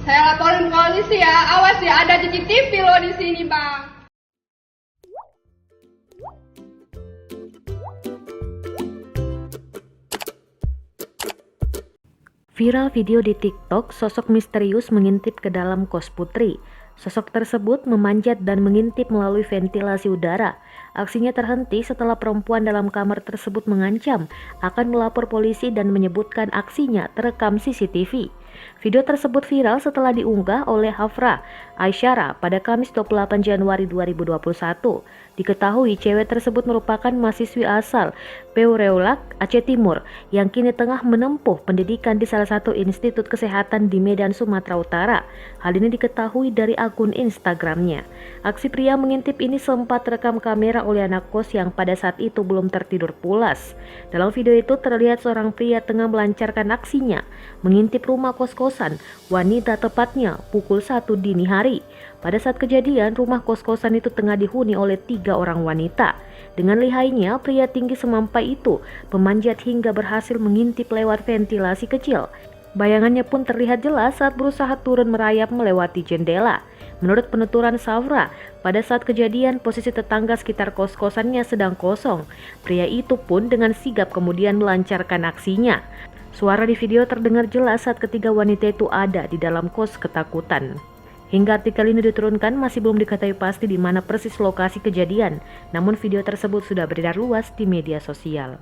Saya laporin ke polisi ya. Awas ya, ada CCTV loh di sini, Bang. Viral video di TikTok, sosok misterius mengintip ke dalam kos putri. Sosok tersebut memanjat dan mengintip melalui ventilasi udara. Aksinya terhenti setelah perempuan dalam kamar tersebut mengancam akan melapor polisi dan menyebutkan aksinya terekam CCTV. Video tersebut viral setelah diunggah oleh Hafra Aisyara pada Kamis 28 Januari 2021. Diketahui cewek tersebut merupakan mahasiswi asal Peureulak, Aceh Timur yang kini tengah menempuh pendidikan di salah satu institut kesehatan di Medan, Sumatera Utara. Hal ini diketahui dari akun Instagramnya. Aksi pria mengintip ini sempat terekam kamera oleh anak kos yang pada saat itu belum tertidur pulas. Dalam video itu terlihat seorang pria tengah melancarkan aksinya, mengintip rumah kos-kosan wanita tepatnya pukul 1 dini hari. Pada saat kejadian, rumah kos-kosan itu tengah dihuni oleh 3 orang wanita. Dengan lihainya, pria tinggi semampai itu memanjat hingga berhasil mengintip lewat ventilasi kecil. Bayangannya pun terlihat jelas saat berusaha turun merayap melewati jendela. Menurut penuturan Safra, pada saat kejadian posisi tetangga sekitar kos-kosannya sedang kosong. Pria itu pun dengan sigap kemudian melancarkan aksinya. Suara di video terdengar jelas saat ketiga wanita itu ada di dalam kos ketakutan. Hingga artikel ini diturunkan masih belum diketahui pasti di mana persis lokasi kejadian, namun video tersebut sudah beredar luas di media sosial.